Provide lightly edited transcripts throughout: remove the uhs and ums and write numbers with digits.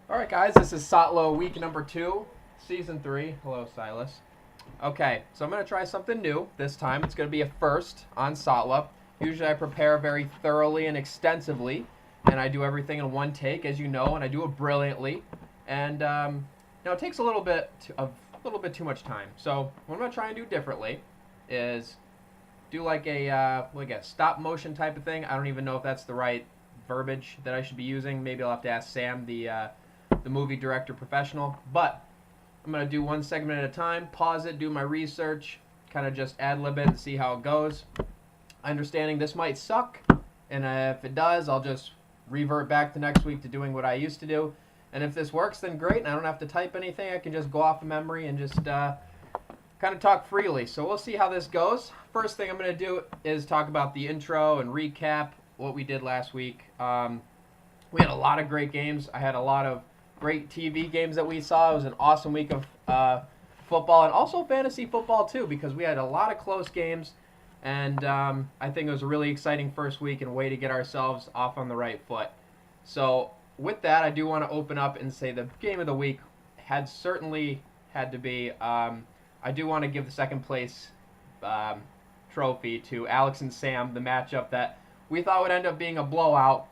Alright guys, this is Sotla week number 2, season 3. Hello Silas. Okay, so I'm going to try something new this time. It's going to be a first on Sotla. Usually I prepare very thoroughly and extensively, and I do everything in one take, as you know, and I do it brilliantly. And it takes a little bit too much time. So what I'm going to try and do differently is do like a stop motion type of thing. I don't even know if that's the right verbiage that I should be using. Maybe I'll have to ask Sam, the movie director professional. But I'm going to do one segment at a time, pause it, do my research, kind of just ad-lib it and see how it goes. Understanding this might suck, and if it does, I'll just revert back to next week to doing what I used to do. And if this works, then great, and I don't have to type anything. I can just go off of memory and just kind of talk freely. So we'll see how this goes. First thing I'm going to do is talk about the intro and recap what we did last week. We had a lot of great games. I had a lot of great TV games that we saw. It was an awesome week of football and also fantasy football too, because we had a lot of close games, and I think it was a really exciting first week and a way to get ourselves off on the right foot. So with that, I do want to open up and say the game of the week certainly had to be, I do want to give the second place trophy to Alex and Sam, the matchup that we thought would end up being a blowout,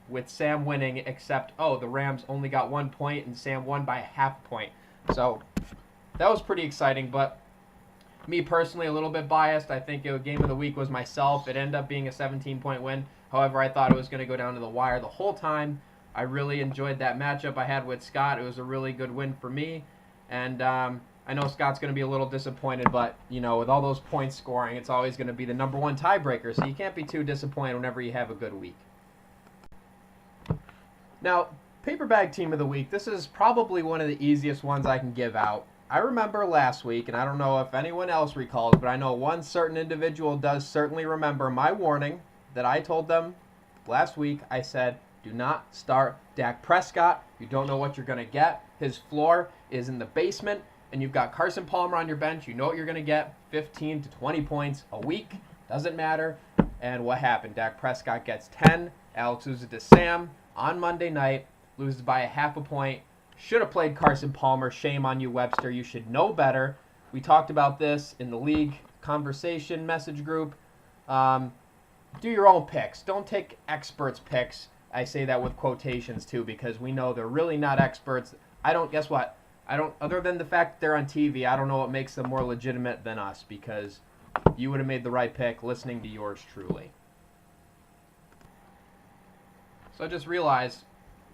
with Sam winning, except, the Rams only got 1 point and Sam won by half point. So that was pretty exciting, but me personally, a little bit biased. I think game of the week was myself. It ended up being a 17-point win. However, I thought it was going to go down to the wire the whole time. I really enjoyed that matchup I had with Scott. It was a really good win for me, and I know Scott's going to be a little disappointed, but, with all those points scoring, it's always going to be the number one tiebreaker, so you can't be too disappointed whenever you have a good week. Now, paper bag team of the week, this is probably one of the easiest ones I can give out. I remember last week, and I don't know if anyone else recalls, but I know one certain individual does certainly remember my warning that I told them last week. I said, do not start Dak Prescott. You don't know what you're going to get. His floor is in the basement, and you've got Carson Palmer on your bench. You know what you're going to get, 15 to 20 points a week. Doesn't matter. And what happened? Dak Prescott gets 10. Alex loses to Sam on Monday night, loses by a half a point. Should have played Carson Palmer. Shame on you, Webster. You should know better. We talked about this in the league conversation message group. Do your own picks. Don't take experts' picks. I say that with quotations too, because we know they're really not experts. Guess what? Other than the fact that they're on TV, I don't know what makes them more legitimate than us, because you would have made the right pick listening to yours truly. So I just realized,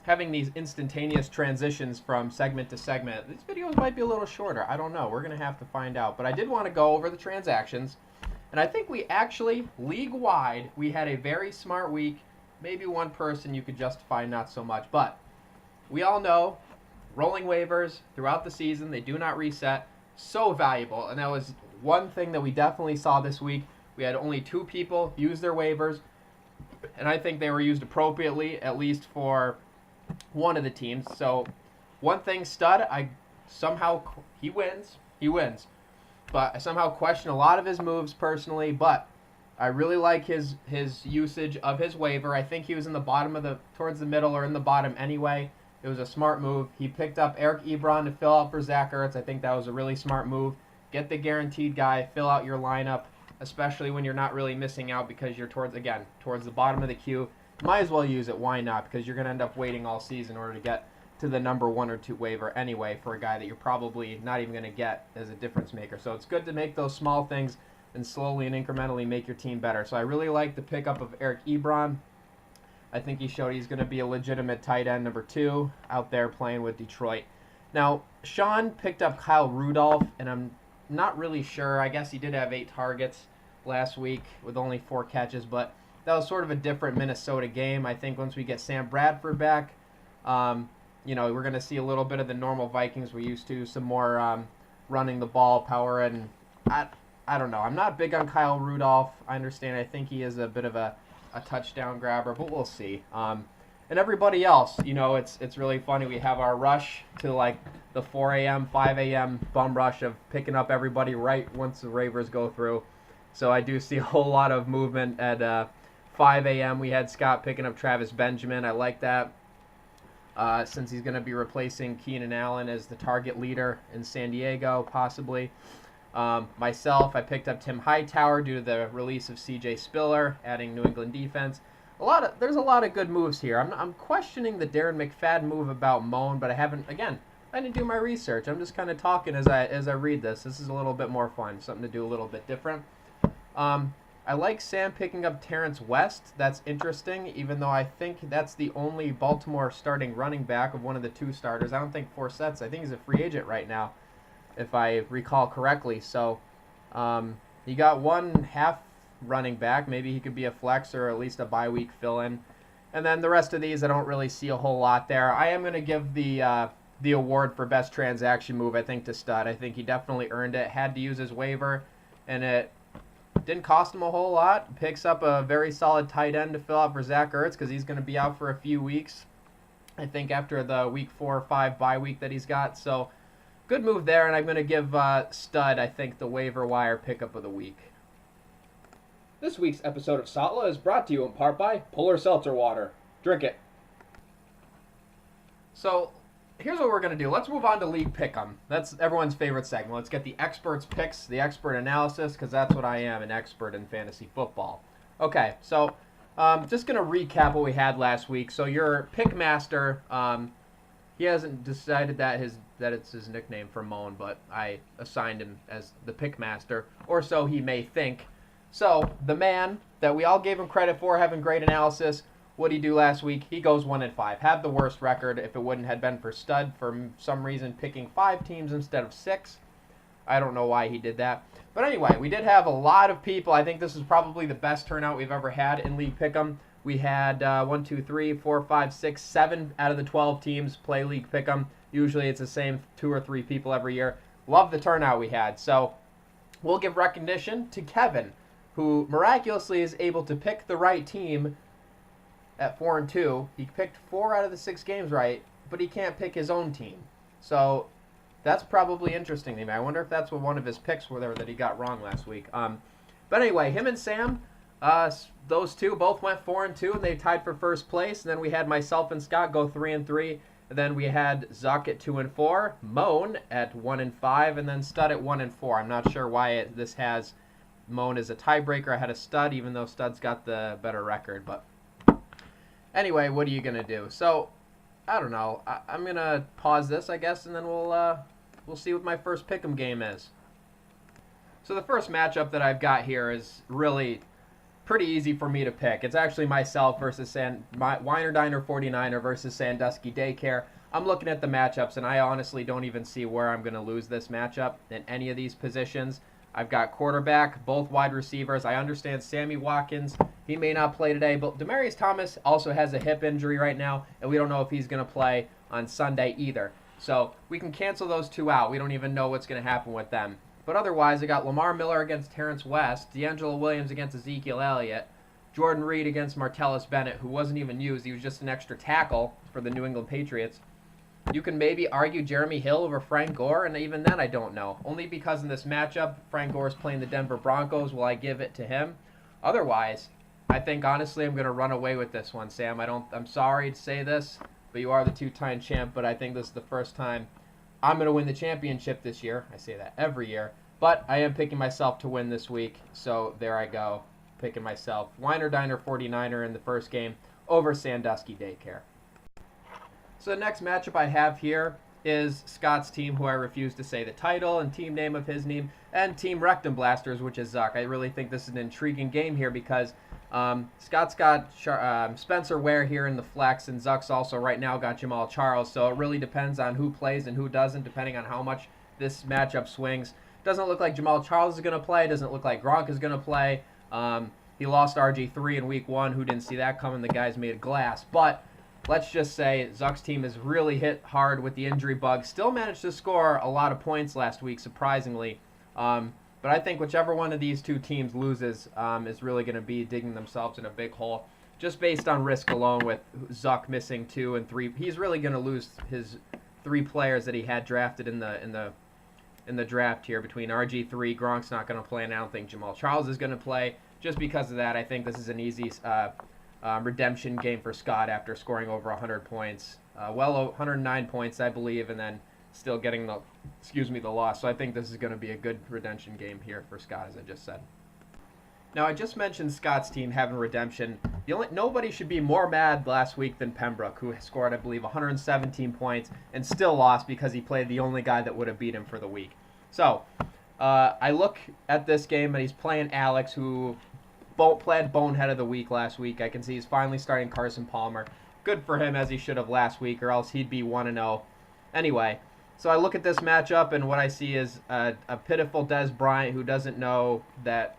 having these instantaneous transitions from segment to segment, these videos might be a little shorter. I don't know. We're going to have to find out. But I did want to go over the transactions. And I think we actually, league-wide, we had a very smart week. Maybe one person you could justify not so much. But we all know rolling waivers throughout the season, they do not reset. So valuable. And that was one thing that we definitely saw this week. We had only 2 people use their waivers. And I think they were used appropriately, at least for one of the teams. So one thing, Stud, he wins. But I somehow question a lot of his moves personally, but I really like his usage of his waiver. I think he was in the bottom towards the middle or in the bottom anyway. It was a smart move. He picked up Eric Ebron to fill out for Zach Ertz. I think that was a really smart move. Get the guaranteed guy, fill out your lineup, especially when you're not really missing out because you're towards the bottom of the queue. Might as well use it. Why not? Because you're going to end up waiting all season in order to get to the number 1 or 2 waiver anyway for a guy that you're probably not even going to get as a difference maker. So it's good to make those small things and slowly and incrementally make your team better. So I really like the pickup of Eric Ebron. I think he showed he's going to be a legitimate tight end number 2 out there playing with Detroit. Now, Sean picked up Kyle Rudolph, and I'm not really sure. I guess he did have 8 targets last week with only 4 catches, but that was sort of a different Minnesota game. I think once we get Sam Bradford back, we're going to see a little bit of the normal Vikings we're used to, some more running the ball, power, and I don't know. I'm not big on Kyle Rudolph. I understand. I think he is a bit of a touchdown grabber, but we'll see. And everybody else, it's really funny. We have our rush to like the 4 a.m., 5 a.m. bum rush of picking up everybody right once the Ravers go through. So I do see a whole lot of movement at 5 a.m. We had Scott picking up Travis Benjamin. I like that since he's going to be replacing Keenan Allen as the target leader in San Diego, possibly. Myself, I picked up Tim Hightower due to the release of C.J. Spiller, adding New England defense. There's a lot of good moves here. I'm questioning the Darren McFadden move about Moan, but I didn't do my research. I'm just kind of talking as I read this. This is a little bit more fun, something to do a little bit different. I like Sam picking up Terrence West. That's interesting, even though I think that's the only Baltimore starting running back of one of the two starters. I don't think Forset's. I think he's a free agent right now, if I recall correctly. So he got one half running back. Maybe he could be a flex or at least a bye week fill-in. And then the rest of these, I don't really see a whole lot there. I am going to give the award for best transaction move, I think, to Stud. I think he definitely earned it. Had to use his waiver, and it didn't cost him a whole lot. Picks up a very solid tight end to fill out for Zach Ertz because he's going to be out for a few weeks, I think, after the week 4 or 5 bye week that he's got. So good move there, and I'm going to give Stud, I think, the waiver wire pickup of the week. This week's episode of Sotla is brought to you in part by Polar Seltzer Water. Drink it. So here's what we're going to do. Let's move on to League Pick'em. That's everyone's favorite segment. Let's get the experts' picks, the expert analysis, because that's what I am, an expert in fantasy football. Okay, so just going to recap what we had last week. So your pick master, he hasn't decided that it's his nickname for Moan, but I assigned him as the pick master, or so he may think. So the man that we all gave him credit for having great analysis, what did he do last week? He goes 1-5. Had the worst record if it wouldn't have been for Stud for some reason picking 5 teams instead of 6. I don't know why he did that. But anyway, we did have a lot of people. I think this is probably the best turnout we've ever had in League Pick'em. We had 1, 2, 3, 4, 5, 6, 7 out of the 12 teams play League Pick'em. Usually it's the same 2 or 3 people every year. Love the turnout we had. So we'll give recognition to Kevin, who miraculously is able to pick the right team at 4-2. He picked 4 out of the 6 games right, but he can't pick his own team. So that's probably interesting to me. I wonder if that's what one of his picks were there that he got wrong last week. But anyway, him and Sam, those two both went 4-2, and they tied for first place. And then we had myself and Scott go 3-3. And then we had Zuck at 2-4, Moan at 1-5, and then Stud at 1-4. I'm not sure why this has Moan as a tiebreaker ahead of Stud, even though Stud's got the better record. But anyway, what are you going to do? So, I don't know. I'm going to pause this, I guess, and then we'll see what my first pick'em game is. So the first matchup that I've got here is really pretty easy for me to pick. It's actually myself versus Weiner Diner 49er versus Sandusky Daycare. I'm looking at the matchups, and I honestly don't even see where I'm going to lose this matchup in any of these positions. I've got quarterback, both wide receivers. I understand Sammy Watkins, he may not play today, but Demaryius Thomas also has a hip injury right now, and we don't know if he's going to play on Sunday either. So we can cancel those 2 out. We don't even know what's going to happen with them. But otherwise, I got Lamar Miller against Terrence West, D'Angelo Williams against Ezekiel Elliott, Jordan Reed against Martellus Bennett, who wasn't even used. He was just an extra tackle for the New England Patriots. You can maybe argue Jeremy Hill over Frank Gore, and even then I don't know. Only because in this matchup, Frank Gore's playing the Denver Broncos, will I give it to him? Otherwise, I think honestly I'm going to run away with this one, Sam. I'm sorry to say this, but you are the 2-time champ, but I think this is the first time I'm going to win the championship this year. I say that every year, but I am picking myself to win this week, so there I go, picking myself. Weiner Diner 49er in the first game over Sandusky Daycare. So the next matchup I have here is Scott's team, who I refuse to say the title and team name of his name, and Team Rectum Blasters, which is Zuck. I really think this is an intriguing game here because Scott's got Spencer Ware here in the flex, and Zuck's also right now got Jamal Charles. So it really depends on who plays and who doesn't, depending on how much this matchup swings. Doesn't look like Jamal Charles is going to play. Doesn't look like Gronk is going to play. He lost RG3 in week 1. Who didn't see that coming? The guy's made of glass. But let's just say Zuck's team is really hit hard with the injury bug. Still managed to score a lot of points last week, surprisingly. But I think whichever one of these two teams loses is really going to be digging themselves in a big hole, just based on risk alone. With Zuck missing 2 and 3, he's really going to lose his 3 players that he had drafted in the draft here. Between RG3, Gronk's not going to play, and I don't think Jamal Charles is going to play. Just because of that, I think this is an easy redemption game for Scott after scoring over 100 points, 109 points, I believe, and then still getting the loss. So I think this is going to be a good redemption game here for Scott, as I just said. Now, I just mentioned Scott's team having redemption. Nobody should be more mad last week than Pembroke, who scored, I believe, 117 points and still lost because he played the only guy that would have beat him for the week. So, I look at this game, and he's playing Alex, who played bonehead of the week last week. I can see he's finally starting Carson Palmer. Good for him, as he should have last week, or else he'd be 1-0. Anyway, so I look at this matchup, and what I see is a pitiful Dez Bryant who doesn't know that...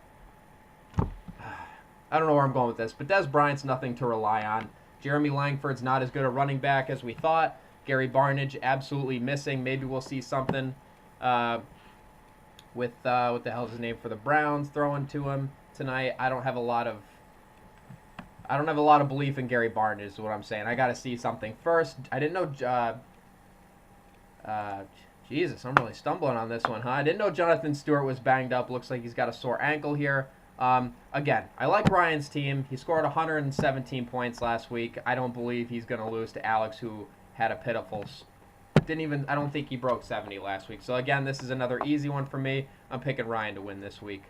I don't know where I'm going with this, but Dez Bryant's nothing to rely on. Jeremy Langford's not as good a running back as we thought. Gary Barnidge absolutely missing. Maybe we'll see something with what the hell is his name for the Browns throwing to him tonight. I don't have a lot of belief in Gary Barnidge, is what I'm saying. I got to see something first. I didn't know. Jesus, I'm really stumbling on this one, huh? I didn't know Jonathan Stewart was banged up. Looks like he's got a sore ankle here. Again, I like Ryan's team. He scored 117 points last week. I don't believe he's going to lose to Alex, who had a pitiful... I don't think he broke 70 last week. So again, this is another easy one for me. I'm picking Ryan to win this week.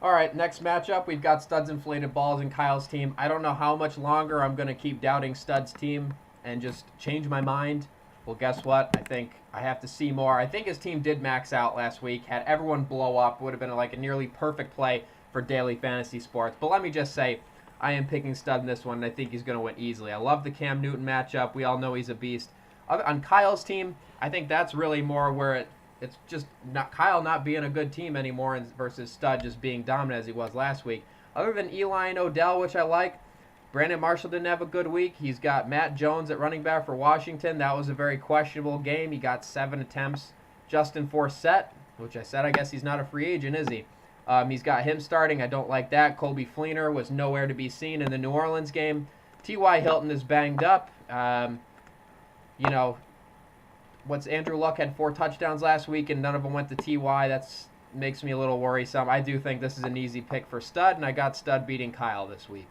All right, next matchup, we've got Studs Inflated Balls and Kyle's team. I don't know how much longer I'm going to keep doubting Studs' team and just change my mind. Well, guess what? I think I have to see more. I think his team did max out last week. Had everyone blow up, would have been like a nearly perfect play for daily fantasy sports. But let me just say, I am picking Stud in this one, and I think he's going to win easily. I love the Cam Newton matchup. We all know he's a beast. On Kyle's team, I think that's really more where it's just not Kyle not being a good team anymore versus Stud just being dominant as he was last week. Other than Eli and Odell, which I like, Brandon Marshall didn't have a good week. He's got Matt Jones at running back for Washington. That was a very questionable game. He got 7 attempts. Justin Forsett, which I said I guess he's not a free agent, is he? He's got him starting. I don't like that. Colby Fleener was nowhere to be seen in the New Orleans game. T.Y. Hilton is banged up. Andrew Luck had 4 touchdowns last week, and none of them went to T.Y. That makes me a little worrisome. I do think this is an easy pick for Stud, and I got Stud beating Kyle this week.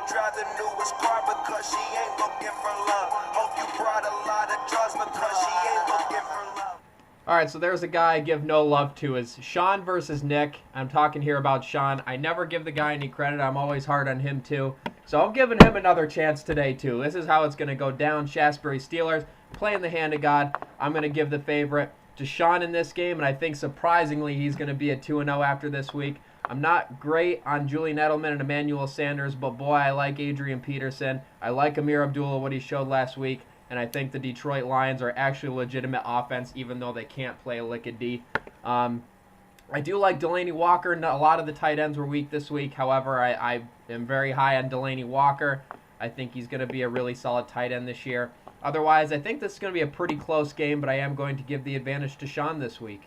Drive the newest car because she ain't looking for love. Hope you brought a lot of drugs because she ain't looking for love. All right, so there's a guy I give no love to. Is Sean versus Nick. I'm talking here about Sean. I never give the guy any credit. I'm always hard on him, too. So I'm giving him another chance today, too. This is how it's going to go down. Shasbury Steelers playing the hand of God. I'm going to give the favorite to Sean in this game, and I think surprisingly he's going to be at 2-0 after this week. I'm not great on Julian Edelman and Emmanuel Sanders, but boy, I like Adrian Peterson. I like Amir Abdullah, what he showed last week, and I think the Detroit Lions are actually a legitimate offense, even though they can't play a lick of D. I do like Delaney Walker. A lot of the tight ends were weak this week. However, I am very high on Delaney Walker. I think he's going to be a really solid tight end this year. Otherwise, I think this is going to be a pretty close game, but I am going to give the advantage to Sean this week.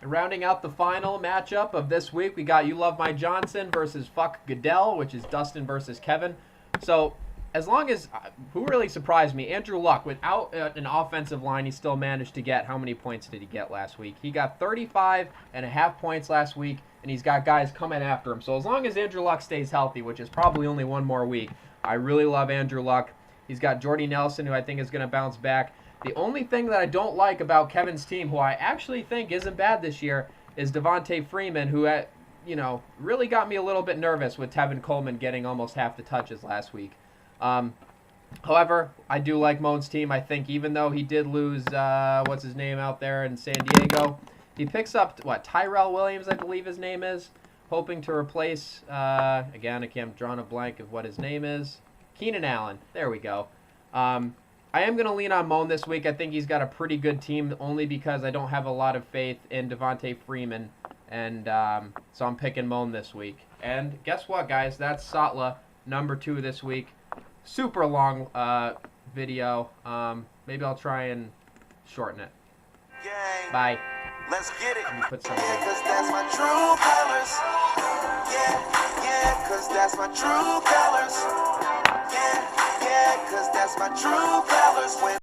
And rounding out the final matchup of this week, we got You Love My Johnson versus Fuck Goodell, which is Dustin versus Kevin. So, as long as, who really surprised me, Andrew Luck, without an offensive line, he still managed to get, how many points did he get last week? He got 35.5 points last week, and he's got guys coming after him. So as long as Andrew Luck stays healthy, which is probably only one more week, I really love Andrew Luck. He's got Jordy Nelson, who I think is going to bounce back. The only thing that I don't like about Kevin's team, who I actually think isn't bad this year, is Devontae Freeman, who, really got me a little bit nervous with Tevin Coleman getting almost half the touches last week. However, I do like Moan's team. I think even though he did lose, what's his name out there in San Diego, he picks up, Tyrell Williams, I believe his name is, hoping to replace, again, I can't draw a blank of what his name is, Keenan Allen. There we go. I am going to lean on Moan this week. I think he's got a pretty good team, only because I don't have a lot of faith in Devontae Freeman, and so I'm picking Moan this week. And guess what, guys? That's Sotla, number 2 this week. super long video. Maybe I'll try and shorten it. Gang. Bye. Let's get it. Let me put some Yeah, cause that's my true colors. Yeah, cause that's my true colors. Yeah, cause that's my true colors. When